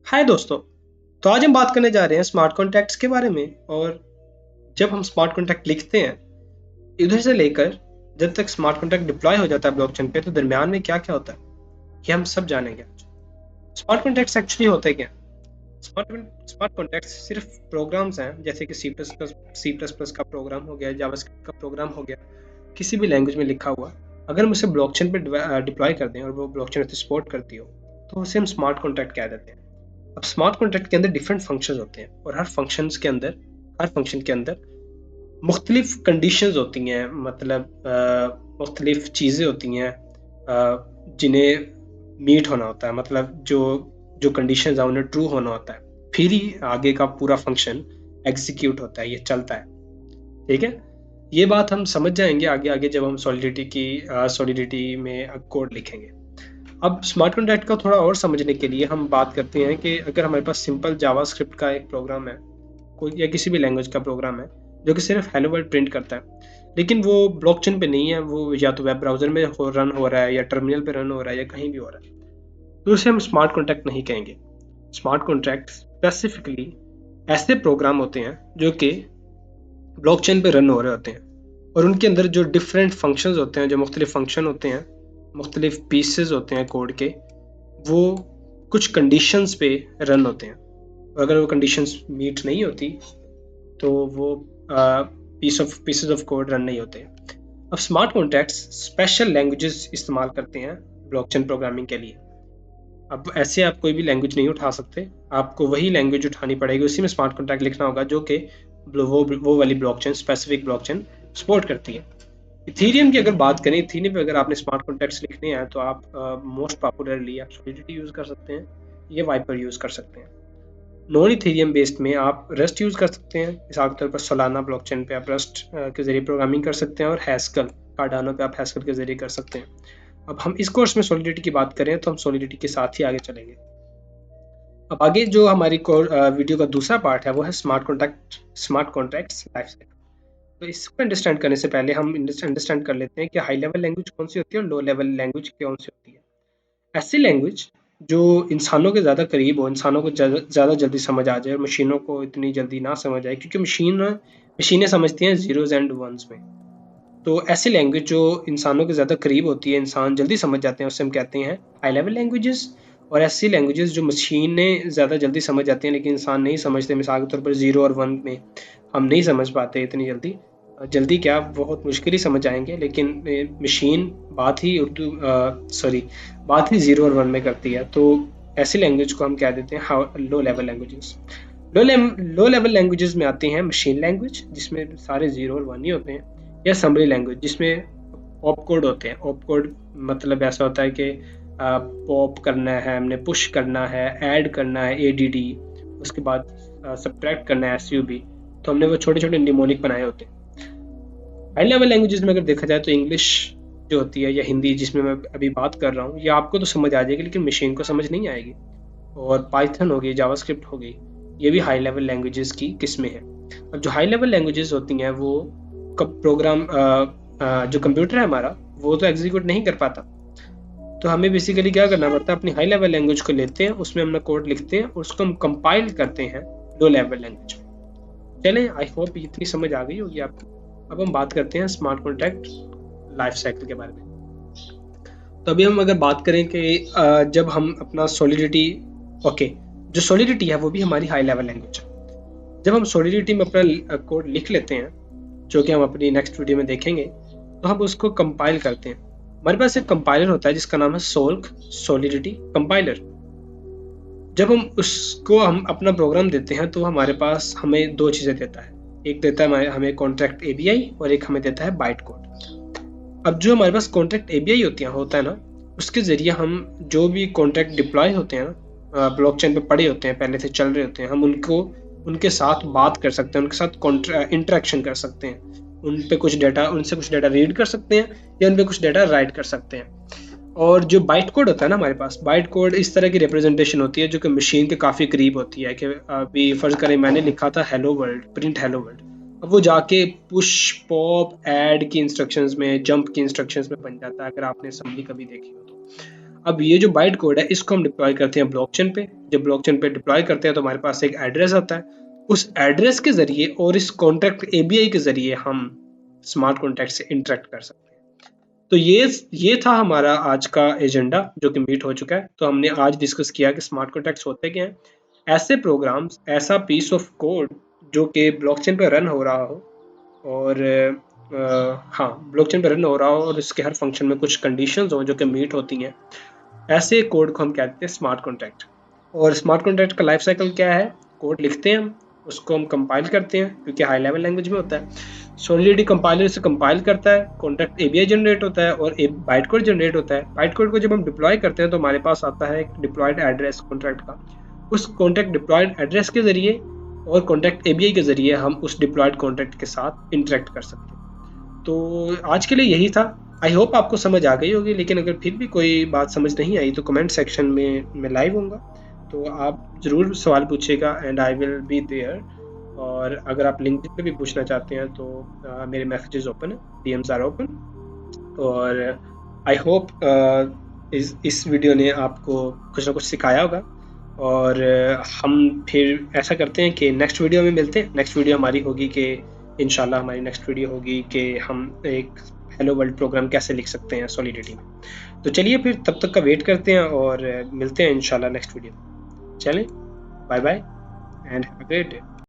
हाय दोस्तों। तो आज हम बात करने जा रहे हैं स्मार्ट कॉन्ट्रैक्ट्स के बारे में। और जब हम स्मार्ट कॉन्ट्रैक्ट लिखते हैं इधर से लेकर जब तक स्मार्ट कॉन्ट्रैक्ट डिप्लॉय हो जाता है ब्लॉकचेन पे, तो दरमियान में क्या क्या होता है ये हम सब जानेंगे आज। स्मार्ट कॉन्ट्रैक्ट्स एक्चुअली होते क्या? स्मार्ट कॉन्ट्रैक्ट्स सिर्फ प्रोग्राम्स हैं, जैसे कि सी प्लस प्लस का प्रोग्राम हो गया, जावास्क्रिप्ट का प्रोग्राम हो गया, किसी भी लैंग्वेज में लिखा हुआ। अगर हम उसे ब्लॉकचेन पे डिप्लॉय कर दें और वो ब्लॉकचेन उसे सपोर्ट करती हो तो उसे हम स्मार्ट कॉन्ट्रैक्ट कह देते हैं। अब स्मार्ट कॉन्ट्रैक्ट के अंदर डिफरेंट फंक्शंस होते हैं और हर फंक्शन के अंदर मुख्तलिफ कंडीशंस होती हैं, मतलब मुख्तलिफ चीज़ें होती हैं जिन्हें मीट होना होता है, मतलब जो जो कंडीशंस हैं उन्हें ट्रू होना होता है, फिर ही आगे का पूरा फंक्शन एग्जीक्यूट होता है, ये चलता है। ठीक है, ये बात हम समझ जाएंगे आगे आगे जब हम सॉलिडिटी में कोड लिखेंगे। अब स्मार्ट कॉन्ट्रैक्ट का थोड़ा और समझने के लिए हम बात करते हैं कि अगर हमारे पास सिंपल जावास्क्रिप्ट का एक प्रोग्राम है, कोई या किसी भी लैंग्वेज का प्रोग्राम है जो कि सिर्फ हेलो वर्ल्ड प्रिंट करता है, लेकिन वो ब्लॉकचेन पे नहीं है, वो या तो वेब ब्राउजर में रन हो रहा है या टर्मिनल पे रन हो रहा है या कहीं भी हो रहा है, तो उसे हम स्मार्ट कॉन्ट्रैक्ट नहीं कहेंगे। स्मार्ट कॉन्ट्रैक्ट स्पेसिफिकली ऐसे प्रोग्राम होते हैं जो कि ब्लॉकचेन पे रन हो रहे होते हैं और उनके अंदर जो डिफरेंट फंक्शंस होते हैं, जो मुख्तलिफ फंक्शन होते हैं, मुख्तलिफ पीसेस होते हैं कोड के, वो कुछ कंडीशंस पे रन होते हैं और अगर वो कंडीशंस मीट नहीं होती तो वो पीसेस ऑफ कोड रन नहीं होते। अब स्मार्ट कॉन्ट्रैक्ट्स स्पेशल लैंग्वेजेस इस्तेमाल करते हैं ब्लॉकचेन प्रोग्रामिंग के लिए। अब ऐसे आप कोई भी लैंग्वेज नहीं उठा सकते, आपको वही लैंग्वेज उठानी पड़ेगी, उसी में स्मार्ट कॉन्ट्रैक्ट लिखना होगा जो कि वो वाली ब्लॉकचेन, स्पेसिफिक ब्लॉकचेन सपोर्ट करती है। इथीरियम की अगर बात करें, इथीरियम पे अगर आपने स्मार्ट कॉन्ट्रैक्ट्स लिखने हैं तो आप मोस्ट पॉपुलरली आप सॉलिडिटी यूज़ कर सकते हैं या वाइपर यूज़ कर सकते हैं। नॉन इथेरियम बेस्ड में आप रस्ट यूज़ कर सकते हैं, मिसाल के तौर पर सोलाना ब्लॉकचेन पे आप रस्ट के ज़रिए प्रोग्रामिंग कर सकते हैं और हैस्कल कार्डानो पे आप हैस्कल के ज़रिए कर सकते हैं। अब हम इस कोर्स में सॉलिडिटी की बात करें तो हम सॉलिडिटी के साथ ही आगे चलेंगे। अब आगे जो हमारी वीडियो का दूसरा पार्ट है वो है स्मार्ट कॉन्ट्रैक्ट्स लाइफ साइकिल। तो इसको अंडरस्टैंड करने से पहले हम अंडरस्टैंड कर लेते हैं कि हाई लेवल लैंग्वेज कौन सी होती है और लो लेवल लैंग्वेज कौन सी होती है। ऐसी लैंग्वेज जो इंसानों के ज़्यादा करीब हो, इंसानों को ज़्यादा जल्दी समझ आ जाए और मशीनों को इतनी जल्दी ना समझ आए, क्योंकि मशीनें समझती हैं ज़ीरोज़ एंड वंस में। तो ऐसी लैंग्वेज जो इंसानों के ज़्यादा करीब होती है, इंसान जल्दी समझ जाते हैं, उससे हम कहते हैं हाई लेवल लैंग्वेजेस। और ऐसी लैंग्वेजेस जो मशीनें ज़्यादा जल्दी समझ जाती हैं लेकिन इंसान नहीं समझते, मिसाल के तौर पर ज़ीरो और वन में हम नहीं समझ पाते इतनी जल्दी, जल्दी क्या बहुत मुश्किल ही समझ आएंगे, लेकिन मशीन बात ही ज़ीरो और वन में करती है। तो ऐसी लैंग्वेज को हम कह देते हैं low level languages. Low level languages में आती हैं मशीन लैंग्वेज, जिसमें सारे ज़ीरो और वन ही होते हैं, या समरी लैंग्वेज जिसमें ऑप कोड होते हैं। ऑप कोड मतलब ऐसा होता है कि पॉप करना है, हमने पुश करना है, ऐड करना है ADD, उसके बाद सब्ट्रैक्ट करना है SUB, तो हमने वो छोटे छोटे निमोनिक बनाए होते हैं। हाई लेवल लैंग्वेजेस में अगर देखा जाए तो इंग्लिश जो होती है या हिंदी जिसमें मैं अभी बात कर रहा हूँ, ये आपको तो समझ आ जाएगी लेकिन मशीन को समझ नहीं आएगी। और पाइथन हो गई, जावास्क्रिप्ट हो गई, ये भी हाई लेवल लैंग्वेजेस की किस्में हैं। अब जो हाई लेवल लैंग्वेजेस होती हैं वो प्रोग्राम जो कंप्यूटर है हमारा वो तो एग्जीक्यूट नहीं कर पाता, तो हमें बेसिकली क्या करना पड़ता है, अपनी हाई लेवल लैंग्वेज को लेते हैं, उसमें अपना कोड लिखते हैं और उसको हम कंपाइल करते हैं लो लेवल लैंग्वेज में। चलें, आई होप इतनी समझ आ गई होगी आपको। अब हम बात करते हैं स्मार्ट कॉन्ट्रैक्ट लाइफ साइकिल के बारे में। तो अभी हम अगर बात करें कि जब हम अपना सॉलिडिटी, ओके, जो सॉलिडिटी है वो भी हमारी हाई लेवल लैंग्वेज है। जब हम सॉलिडिटी में अपना कोड लिख लेते हैं, जो कि हम अपनी नेक्स्ट वीडियो में देखेंगे, तो हम उसको कंपाइल करते हैं। हमारे पास एक कंपाइलर होता है जिसका नाम है सॉलिडिटी कंपाइलर। जब हम अपना प्रोग्राम देते हैं तो हमारे पास हमें दो चीज़ें देता है, एक देता है हमें कॉन्ट्रैक्ट ABI और एक हमें देता है बाइट कोड। अब जो हमारे पास कॉन्ट्रैक्ट ABI होता है ना, उसके ज़रिए हम जो भी कॉन्ट्रैक्ट डिप्लॉय होते हैं ना, ब्लॉकचेन पे पड़े होते हैं, पहले से चल रहे होते हैं, हम उनके साथ बात कर सकते हैं, उनके साथ इंटरेक्शन कर सकते हैं, उनसे कुछ डाटा रीड कर सकते हैं या उन पे कुछ डाटा राइट कर सकते हैं। और जो बाइट कोड होता है ना, हमारे पास बाइट कोड इस तरह की रिप्रेजेंटेशन होती है जो कि मशीन के काफ़ी करीब होती है। कि अभी फ़र्ज़ करें मैंने लिखा था hello world, print hello world, अब वो जाके पुश पॉप ऐड की इंस्ट्रक्शंस में, जंप की इंस्ट्रक्शंस में बन जाता है, अगर आपने असेंबली कभी देखी हो तो। अब ये जो बाइट कोड है इसको हम डिप्लॉय करते हैं ब्लॉकचेन पे। जब ब्लॉकचेन पे डिप्लॉय करते हैं तो हमारे पास एक एड्रेस आता है, उस एड्रेस के जरिए और इस कॉन्ट्रैक्ट एबीआई के जरिए हम स्मार्ट कॉन्ट्रैक्ट से इंटरेक्ट कर सकते हैं। तो ये था हमारा आज का एजेंडा जो कि मीट हो चुका है। तो हमने आज डिस्कस किया कि स्मार्ट कॉन्ट्रैक्ट्स होते क्या हैं, ऐसे प्रोग्राम्स, ऐसा पीस ऑफ कोड जो कि ब्लॉकचेन पे रन हो रहा हो और हाँ ब्लॉकचेन पे रन हो रहा हो और इसके हर फंक्शन में कुछ कंडीशंस हो जो कि मीट होती हैं, ऐसे कोड को हम कहते हैं स्मार्ट कॉन्ट्रैक्ट। और स्मार्ट कॉन्ट्रैक्ट का लाइफ साइकिल क्या है, कोड लिखते हैं हम, उसको हम कंपाइल करते हैं क्योंकि हाई लेवल लैंग्वेज में होता है, सॉलिडिटी कंपाइलर से कंपाइल करता है, कॉन्ट्रैक्ट एबीआई जनरेट होता है और एक बाइट कोड जनरेट होता है। बाइट कोड को जब हम डिप्लॉय करते हैं तो हमारे पास आता है एक डिप्लॉयड एड्रेस कॉन्ट्रैक्ट का, उस कॉन्ट्रैक्ट डिप्लॉयड एड्रेस के जरिए और कॉन्ट्रैक्ट एबीआई के जरिए हम उस डिप्लॉयड कॉन्ट्रैक्ट के साथ इंटरेक्ट कर सकते हैं। तो आज के लिए यही था। आई होप आपको समझ आ गई होगी, लेकिन अगर फिर भी कोई बात समझ नहीं आई तो कमेंट सेक्शन में मैं लाइव होऊंगा, तो आप ज़रूर सवाल पूछिएगा and I will be there. और अगर आप लिंक्डइन पे भी पूछना चाहते हैं तो मेरे मैसेजेस ओपन है, डीएम्स आर ओपन। और आई होप इस वीडियो ने आपको कुछ ना कुछ सिखाया होगा। और हम फिर ऐसा करते हैं कि नेक्स्ट वीडियो में मिलते हैं। नेक्स्ट वीडियो हमारी होगी कि इंशाल्लाह हमारी नेक्स्ट वीडियो होगी कि हम एक हेलो वर्ल्ड प्रोग्राम कैसे लिख सकते हैं सॉलिडिटी में। तो चलिए फिर तब तक का वेट करते हैं और मिलते हैं इंशाल्लाह नेक्स्ट वीडियो। चलें, bye bye and have a great day.